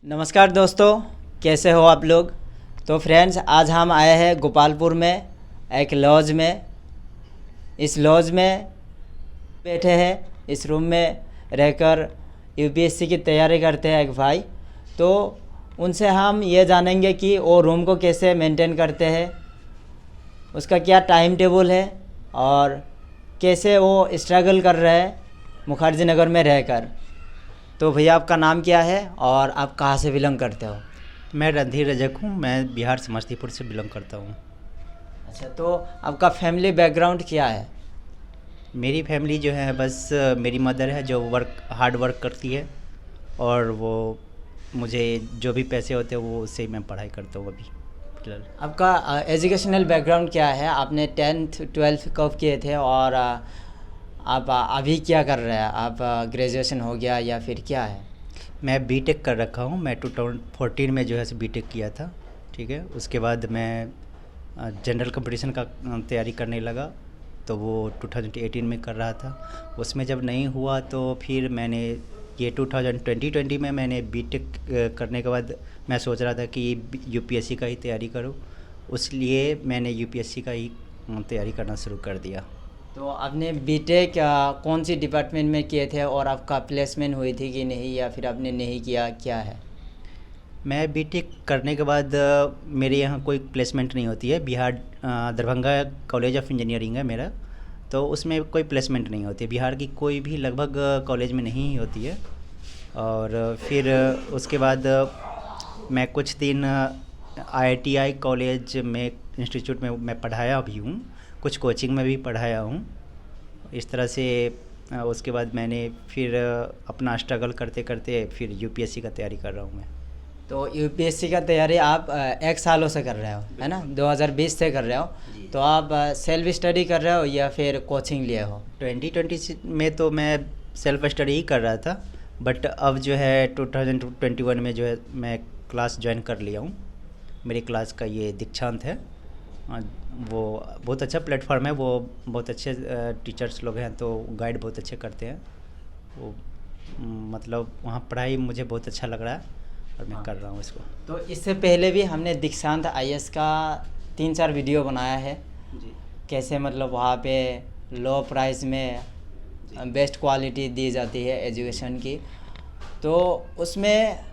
नमस्कार दोस्तों, कैसे हो आप लोग। तो फ्रेंड्स, आज हम आए हैं गोपालपुर में एक लॉज में। इस लॉज में बैठे हैं, इस रूम में रहकर यूपीएससी की तैयारी करते हैं एक भाई। तो उनसे हम ये जानेंगे कि वो रूम को कैसे मेंटेन करते हैं, उसका क्या टाइम टेबल है और कैसे वो स्ट्रगल कर रहे हैं मुखर्जी नगर में रहकर। तो भैया, आपका नाम क्या है और आप कहाँ से बिलोंग करते हो। मैं रणधीर रजक हूँ। मैं बिहार समस्तीपुर से बिलोंग करता हूँ। अच्छा, तो आपका फैमिली बैकग्राउंड क्या है। मेरी फैमिली जो है बस मेरी मदर है जो हार्ड वर्क करती है, और वो मुझे जो भी पैसे होते हैं वो उससे ही मैं पढ़ाई करता हूँ अभी फिलहाल। आपका एजुकेशनल बैकग्राउंड क्या है, आपने 10th 12th कब किए थे और आप अभी क्या कर रहे हैं। आप ग्रेजुएशन हो गया या फिर क्या है। मैं बीटेक कर रखा हूँ। मैं 2014 में जो है बीटेक किया था। ठीक है, उसके बाद मैं जनरल कंपटीशन का तैयारी करने लगा, तो वो 2018 में कर रहा था। उसमें जब नहीं हुआ तो फिर मैंने ये 2020 में मैंने बीटेक करने के बाद मैं सोच रहा था कि यूपीएससी का ही तैयारी करूँ, उसलिए मैंने यूपीएससी का ही तैयारी करना शुरू कर दिया। तो आपने बीटेक कौन सी डिपार्टमेंट में किए थे और आपका प्लेसमेंट हुई थी कि नहीं, या फिर आपने नहीं किया, क्या है। मैं बीटेक करने के बाद मेरे यहाँ कोई प्लेसमेंट नहीं होती है। Bihar Darbhanga college of engineering है मेरा, तो उसमें कोई प्लेसमेंट नहीं होती है। बिहार की कोई भी लगभग कॉलेज में नहीं होती है। और फिर उसके बाद मैं कुछ दिन आईआईटीआई कॉलेज में इंस्टीट्यूट में मैं पढ़ाया भी हूँ, कुछ कोचिंग में भी पढ़ाया हूँ। इस तरह से उसके बाद मैंने फिर अपना स्ट्रगल करते करते फिर यूपीएससी का तैयारी कर रहा हूँ मैं। तो यूपीएससी का तैयारी आप एक सालों से कर रहे हो, है ना, 2020 से कर रहे हो। तो आप सेल्फ स्टडी कर रहे हो या फिर कोचिंग लिए हो। 2020 में तो मैं सेल्फ स्टडी ही कर रहा था, बट अब जो है 2021 में जो है मैं क्लास ज्वाइन कर लिया हूँ। मेरी क्लास का ये दीक्षांत है। वो बहुत अच्छा प्लेटफॉर्म है, वो बहुत अच्छे टीचर्स लोग हैं, तो गाइड बहुत अच्छे करते हैं वो। मतलब वहाँ पढ़ाई मुझे बहुत अच्छा लग रहा है और मैं कर रहा हूँ इसको। तो इससे पहले भी हमने दीक्षांत आईएएस का 3-4 वीडियो बनाया है जी। कैसे मतलब वहाँ पे लो प्राइस में बेस्ट क्वालिटी दी जाती है एजुकेशन की। तो उसमें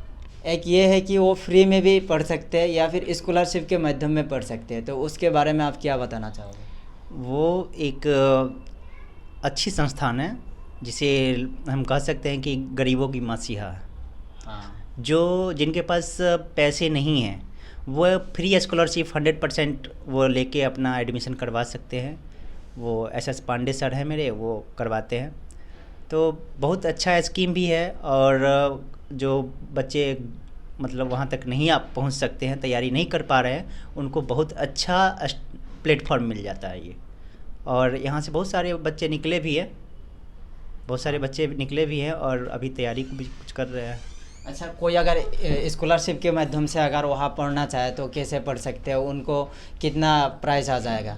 एक ये है कि वो फ्री में भी पढ़ सकते हैं या फिर स्कॉलरशिप के माध्यम में पढ़ सकते हैं। तो उसके बारे में आप क्या बताना चाहोगे। वो एक अच्छी संस्थान है जिसे हम कह सकते हैं कि गरीबों की मसीहा है। हाँ, जो जिनके पास पैसे नहीं हैं वो फ्री स्कॉलरशिप 100% वो लेके अपना एडमिशन करवा सकते हैं। वो एस पांडे सर हैं मेरे, वो करवाते हैं। तो बहुत अच्छा स्कीम भी है। और जो बच्चे मतलब वहाँ तक नहीं आप पहुँच सकते हैं, तैयारी नहीं कर पा रहे हैं, उनको बहुत अच्छा प्लेटफॉर्म मिल जाता है ये। और यहाँ से बहुत सारे बच्चे निकले भी हैं, और अभी तैयारी भी कुछ कर रहे हैं। अच्छा, कोई अगर स्कॉलरशिप के माध्यम से अगर वहाँ पढ़ना चाहे तो कैसे पढ़ सकते हो, उनको कितना प्राइस आ जाएगा।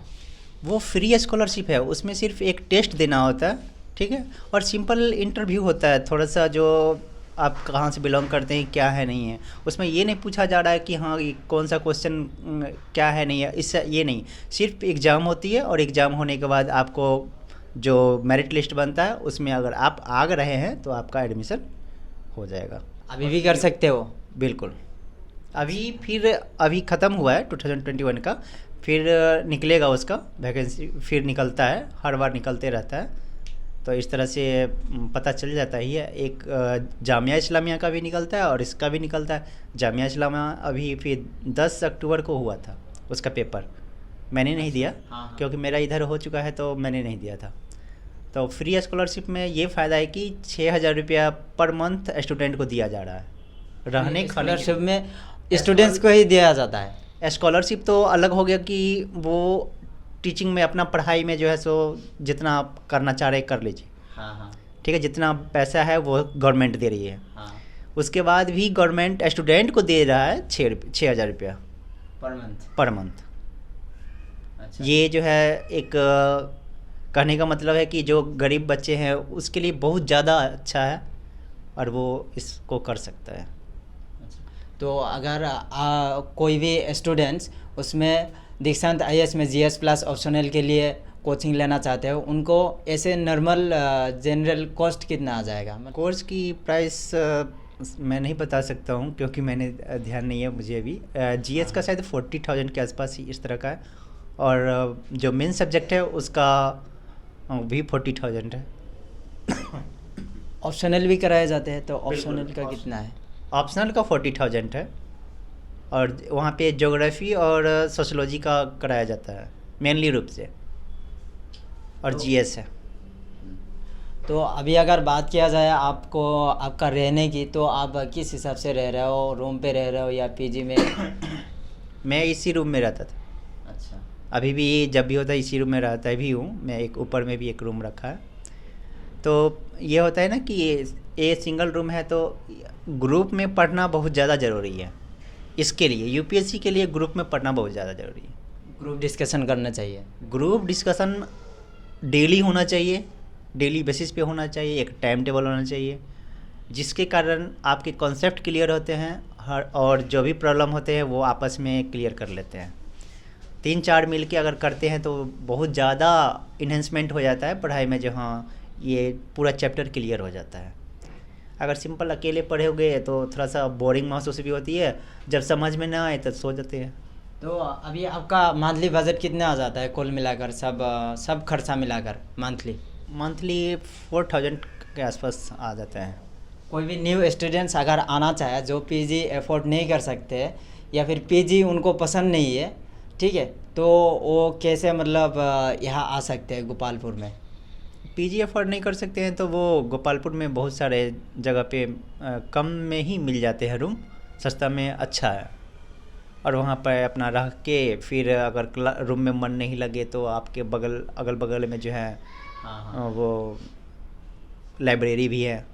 वो फ्री स्कॉलरशिप है, उसमें सिर्फ एक टेस्ट देना होता है, ठीक है, और सिंपल इंटरव्यू होता है। थोड़ा सा जो आप कहाँ से बिलोंग करते हैं, क्या है नहीं है, उसमें ये नहीं पूछा जा रहा है कि हाँ ये कौन सा क्वेश्चन क्या है नहीं है, इससे ये नहीं। सिर्फ एग्ज़ाम होती है, और एग्ज़ाम होने के बाद आपको जो मेरिट लिस्ट बनता है उसमें अगर आप आ रहे हैं तो आपका एडमिशन हो जाएगा। अभी भी कर सकते हो। बिल्कुल। अभी ख़त्म हुआ है 2021 का, फिर निकलेगा उसका वैकेंसी, फिर निकलता है, हर बार निकलते रहता है। तो इस तरह से पता चल जाता ही है। एक जामिया इस्लामिया का भी निकलता है और इसका भी निकलता है। जामिया इस्लामिया अभी फिर 10 अक्टूबर को हुआ था उसका पेपर। मैंने नहीं दिया क्योंकि मेरा इधर हो चुका है, तो मैंने नहीं दिया था। तो फ्री स्कॉलरशिप में ये फ़ायदा है कि 6,000 रुपया पर मंथ स्टूडेंट को दिया जा रहा है। रहने खाने स्कॉलरशिप में स्टूडेंट्स को ही दिया जाता है। स्कॉलरशिप तो अलग हो गया कि वो टीचिंग में अपना पढ़ाई में जो है सो जितना आप करना चाह रहे कर लीजिए। हाँ। ठीक है, जितना पैसा है वो गवर्नमेंट दे रही है। हाँ। उसके बाद भी गवर्नमेंट स्टूडेंट को दे रहा है 6,000 रुपया पर मंथ। अच्छा। ये जो है एक कहने का मतलब है कि जो गरीब बच्चे हैं उसके लिए बहुत ज़्यादा अच्छा है, और वो इसको कर सकता है। तो अगर कोई भी स्टूडेंट्स उसमें दीक्षांत IAS में GS प्लस ऑप्शनल के लिए कोचिंग लेना चाहते हो, उनको ऐसे नॉर्मल जनरल कॉस्ट कितना आ जाएगा? कोर्स की प्राइस मैं नहीं बता सकता हूँ क्योंकि मैंने ध्यान नहीं है मुझे अभी। GS का शायद 40,000 के आसपास ही इस तरह का है, और जो मेन सब्जेक्ट है उसका भी 40,000 है। ऑप्शनल भी कराए जाते हैं, तो ऑप्शनल का कितना है? ऑप्शनल का 40,000 है, और वहाँ पे ज्योग्राफी और सोशोलॉजी का कराया जाता है मेनली रूप से, और GS है। तो अभी अगर बात किया जाए आपको आपका रहने की, तो आप किस हिसाब से रह रहे हो? रूम पे रह रहे हो या PG में? मैं इसी रूम में रहता था। अच्छा। अभी भी जब भी होता है इसी रूम में रहता भी हूँ मैं। एक ऊपर में भी एक रूम रखा है। तो ये होता है ना कि ये सिंगल रूम है, तो ग्रुप में पढ़ना बहुत ज़्यादा ज़रूरी है। इसके लिए UPSC के लिए ग्रुप में पढ़ना बहुत ज़्यादा ज़रूरी है। ग्रुप डिस्कशन करना चाहिए। ग्रुप डिस्कशन डेली होना चाहिए, डेली बेसिस पे होना चाहिए, एक टाइम टेबल होना चाहिए, जिसके कारण आपके कॉन्सेप्ट क्लियर होते हैं और जो भी प्रॉब्लम होते हैं वो आपस में क्लियर कर लेते हैं। 3-4 मिल के अगर करते हैं तो बहुत ज़्यादा इन्हेंसमेंट हो जाता है पढ़ाई में, जहाँ ये पूरा चैप्टर क्लियर हो जाता है। अगर सिंपल अकेले पढ़े हुए तो थोड़ा सा बोरिंग महसूस भी होती है, जब समझ में ना आए तो सो जाते हैं। तो अभी आपका मंथली बजट कितना आ जाता है कुल मिलाकर, सब खर्चा मिलाकर मंथली 4,000 के आसपास आ जाता है। कोई भी न्यू स्टूडेंट्स अगर आना चाहे जो PG अफोर्ड नहीं कर सकते या फिर PG उनको पसंद नहीं है, ठीक है, तो वो कैसे मतलब यहाँ आ सकते हैं गोपालपुर में? PG अफोर्ड नहीं कर सकते हैं तो वो गोपालपुर में बहुत सारे जगह पे कम में ही मिल जाते हैं रूम, सस्ता में अच्छा है। और वहाँ पर अपना रह के फिर अगर रूम में मन नहीं लगे तो आपके अगल बगल में जो है वो लाइब्रेरी भी है,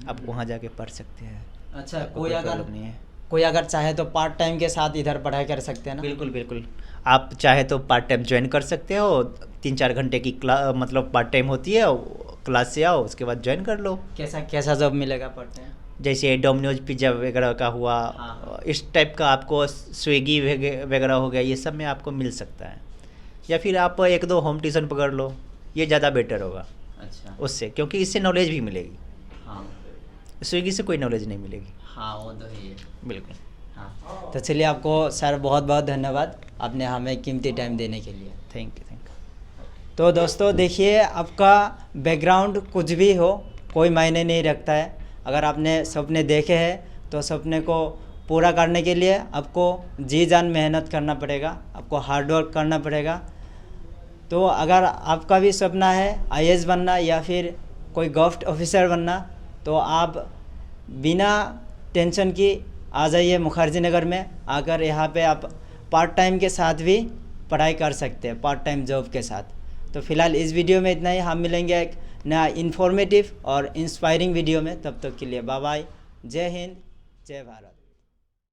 आप वहाँ जाके पढ़ सकते हैं। अच्छा, नहीं है। कोई अगर चाहे तो पार्ट टाइम के साथ इधर पढ़ाई कर सकते हैं ना? बिल्कुल आप चाहे तो पार्ट टाइम ज्वाइन कर सकते हो। 3-4 घंटे की मतलब पार्ट टाइम होती है, क्लास से आओ उसके बाद ज्वाइन कर लो। कैसा जॉब मिलेगा पार्ट टाइम? जैसे डोमिनोज पिज्ज़ा वगैरह का हुआ, इस टाइप का आपको स्विगी वगैरह हो गया, ये सब में आपको मिल सकता है। या फिर आप 1-2 होम ट्यूशन पकड़ लो, ये ज़्यादा बेटर होगा। अच्छा। उससे, क्योंकि इससे नॉलेज भी मिलेगी। हाँ, स्विगी से कोई नॉलेज नहीं मिलेगी। हाँ वो तो है। बिल्कुल। हाँ, तो चलिए आपको सर बहुत बहुत धन्यवाद आपने हमें कीमती टाइम देने के लिए। Thank you. तो दोस्तों देखिए, आपका बैकग्राउंड कुछ भी हो कोई मायने नहीं रखता है। अगर आपने सपने देखे हैं तो सपने को पूरा करने के लिए आपको जी जान मेहनत करना पड़ेगा, आपको हार्ड वर्क करना पड़ेगा। तो अगर आपका भी सपना है IAS बनना या फिर कोई गवर्नमेंट ऑफिसर बनना, तो आप बिना टेंशन की आ जाइए मुखर्जी नगर में। आकर यहाँ पे आप पार्ट टाइम के साथ भी पढ़ाई कर सकते हैं, पार्ट टाइम जॉब के साथ। तो फिलहाल इस वीडियो में इतना ही। हम मिलेंगे एक नया इन्फॉर्मेटिव और इंस्पायरिंग वीडियो में। तब तक के लिए बाय बाय। जय हिंद, जय भारत।